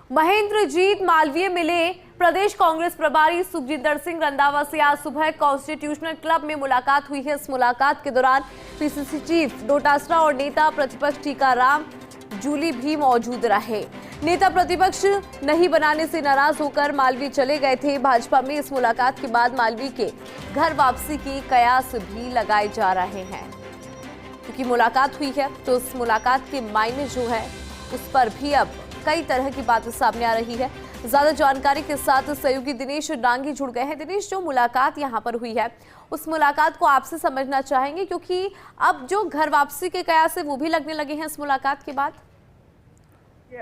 महेंद्रजीत मालवीय मिले। प्रदेश कांग्रेस प्रभारी सुखजिंदर सिंह रंधावा से आज सुबह कॉन्स्टिट्यूशनल क्लब में मुलाकात हुई है। इस मुलाकात के दौरान पीसीसी चीफ डोटासरा और नेता प्रतिपक्ष टीकाराम जूली भी मौजूद रहे। नेता प्रतिपक्ष नहीं बनाने से नाराज होकर मालवीय चले गए थे। भाजपा में इस मुलाकात के बाद मालवीय के घर वापसी के कयास भी लगाए जा रहे हैं। क्योंकि मुलाकात हुई है तो उस मुलाकात के मायने जो है उस पर भी अब कई तरह की बातें सामने आ रही है। ज्यादा जानकारी के साथ सहयोगी दिनेश डांगी जुड़ गए हैं। दिनेश, जो मुलाकात यहाँ पर हुई है उस मुलाकात को आपसे समझना चाहेंगे, क्योंकि अब जो घर वापसी के कयास है वो भी लगने लगे हैं इस मुलाकात के बाद।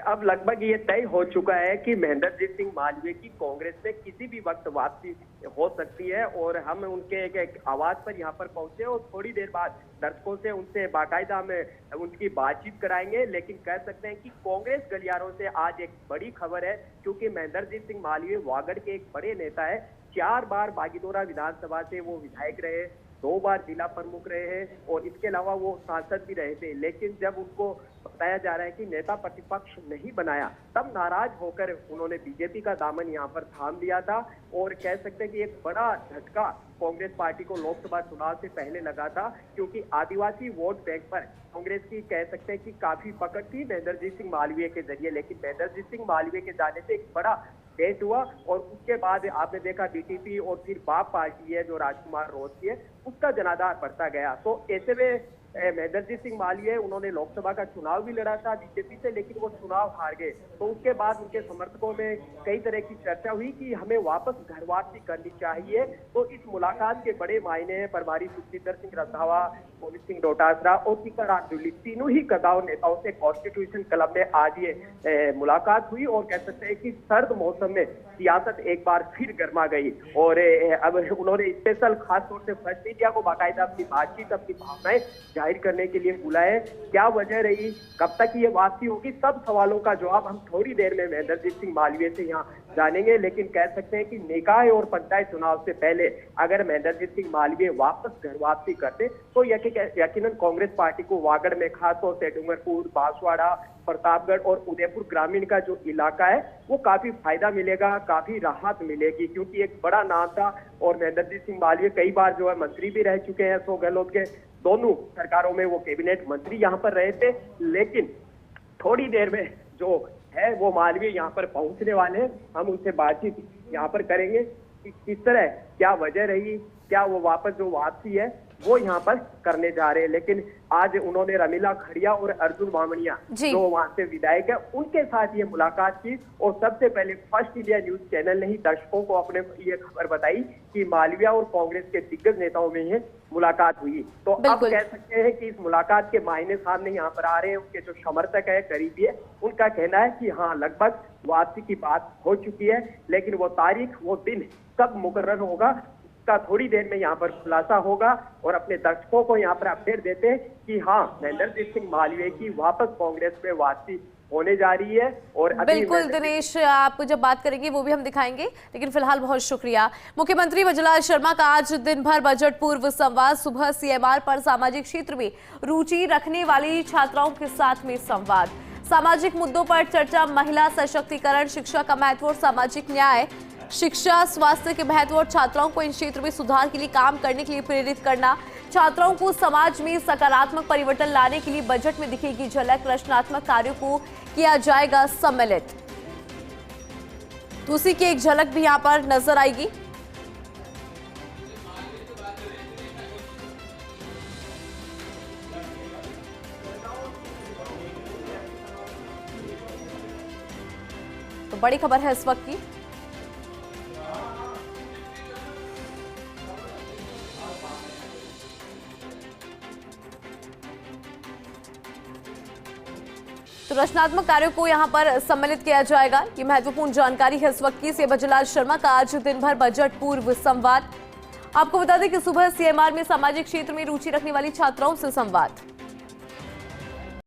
अब लगभग ये तय हो चुका है कि महेंद्रजीत सिंह मालवीय की कांग्रेस में किसी भी वक्त वापसी हो सकती है और हम उनके एक आवाज पर यहाँ पर पहुंचे और थोड़ी देर बाद दर्शकों से उनसे बाकायदा में उनकी बातचीत कराएंगे। लेकिन कह सकते हैं कि कांग्रेस गलियारों से आज एक बड़ी खबर है, क्योंकि महेंद्रजीत सिंह मालवीय वागड़ के एक बड़े नेता है। 4 बार बागीदोरा विधानसभा से वो विधायक रहे, 2 बार जिला प्रमुख रहे हैं और इसके अलावा वो सांसद भी रहे थे। लेकिन जब उनको बताया जा रहा है कि नेता प्रतिपक्ष नहीं बनाया, तब नाराज होकर उन्होंने बीजेपी का दामन यहाँ पर थाम लिया था। और कह सकते हैं कि एक बड़ा झटका कांग्रेस पार्टी को लोकसभा चुनाव से पहले लगा था, क्योंकि आदिवासी वोट बैंक पर कांग्रेस की कह सकते हैं कि काफी पकड़ थी महेंद्रजीत सिंह मालवीय के जरिए। लेकिन महेंद्रजीत सिंह मालवीय के जाने से एक बड़ा डेट हुआ और उसके बाद आपने देखा बीटीपी और फिर बाप पार्टी है जो राजकुमार रोज की है, उसका जनाधार बढ़ता गया। तो ऐसे में महेंद्रजीत सिंह मालवीय उन्होंने लोकसभा का चुनाव भी लड़ा था बीजेपी से, लेकिन वो चुनाव हार गए। तो उसके बाद उनके समर्थकों में कई तरह की चर्चा हुई कि हमें वापस घर वापसी करनी चाहिए। तो इस मुलाकात के बड़े मायने हैं। प्रभारी सुखजिंदर सिंह रंधावा, गोविंद सिंह डोटासरा और टीकाराम जूली, तीनों ही कदार नेताओं से कॉन्स्टिट्यूशन क्लब में आज ये मुलाकात हुई। और कह सकते हैं कि सर्द मौसम में सियासत एक बार फिर गर्मा गई और अब उन्होंने स्पेशल खासतौर से फर्स्ट मीडिया को बाकायदा अपनी बातचीत, अपनी भावनाएं जाहिर करने के लिए बुलाए। क्या वजह रही, कब तक ये वापसी होगी, सब सवालों का जवाब हम थोड़ी देर में महेंद्रजीत सिंह मालवीय से यहाँ जानेंगे। लेकिन कह सकते हैं कि निकाय और पंचायत चुनाव से पहले अगर महेंद्रजीत सिंह मालवीय वापस घर वापसी करते तो यकीनन कांग्रेस पार्टी को वागड़ में खासतौर से डूंगरपुर, बांसवाड़ा, प्रतापगढ़ और उदयपुर ग्रामीण का जो इलाका है वो काफी फायदा मिलेगा, काफी राहत मिलेगी। क्योंकि एक बड़ा नाम था और महेंद्रजीत सिंह मालवीय कई बार जो है मंत्री भी रह चुके हैं। अशोक गहलोत के दोनों सरकारों में वो कैबिनेट मंत्री यहाँ पर रहे थे। लेकिन थोड़ी देर में जो है वो मालवीय यहाँ पर पहुंचने वाले हैं। हम उनसे बातचीत यहाँ पर करेंगे कि किस तरह, क्या वजह रही, क्या वो वापस जो वापसी है वो यहाँ पर करने जा रहे हैं। लेकिन आज उन्होंने रमीला खड़िया और अर्जुन बामणिया जो वहां से विधायक है उनके साथ ये मुलाकात की। और सबसे पहले फर्स्ट इंडिया न्यूज चैनल ने ही दर्शकों को अपने ये खबर बताई कि मालवीय और कांग्रेस के दिग्गज नेताओं में ये मुलाकात हुई। तो अब कह सकते हैं कि इस मुलाकात के मायने सामने यहाँ पर आ रहे हैं। उनके जो समर्थक है, करीबी है, उनका कहना है कि हाँ, लगभग वापसी की बात हो चुकी है। लेकिन वो तारीख, वो दिन कब मुकर्रर होगा का थोड़ी देर में यहाँ पर खुलासा होगा। और अपने दर्शकों को यहाँ पर अपडेट देते हैं कि हाँ, महेंद्रजीत सिंह मालवीय की वापस कांग्रेस में वापसी होने जा रही है। और बिल्कुल दिनेश, आप जब बात करेंगे वो भी हम दिखाएंगे, लेकिन फिलहाल बहुत शुक्रिया। मुख्यमंत्री वजुलाल शर्मा का आज दिन भर बजट पूर्व संवाद। सुबह सीएमआर पर सामाजिक क्षेत्र में रुचि रखने वाली छात्राओं के साथ में संवाद, सामाजिक मुद्दों पर चर्चा, महिला सशक्तिकरण, शिक्षा का महत्व और सामाजिक न्याय, शिक्षा, स्वास्थ्य के महत्व और छात्राओं को इन क्षेत्र में सुधार के लिए काम करने के लिए प्रेरित करना, छात्राओं को समाज में सकारात्मक परिवर्तन लाने के लिए बजट में दिखेगी झलक, रचनात्मक कार्यों को किया जाएगा सम्मिलित। तो उसी की एक झलक भी यहां पर नजर आएगी। तो बड़ी खबर है इस वक्त की। तो रचनात्मक कार्यों को यहां पर सम्मिलित किया जाएगा, ये महत्वपूर्ण जानकारी है इस वक्त की। सीएम वजुलाल शर्मा का आज दिन भर बजट पूर्व संवाद। आपको बता दें कि सुबह सीएमआर में सामाजिक क्षेत्र में रुचि रखने वाली छात्राओं से संवाद।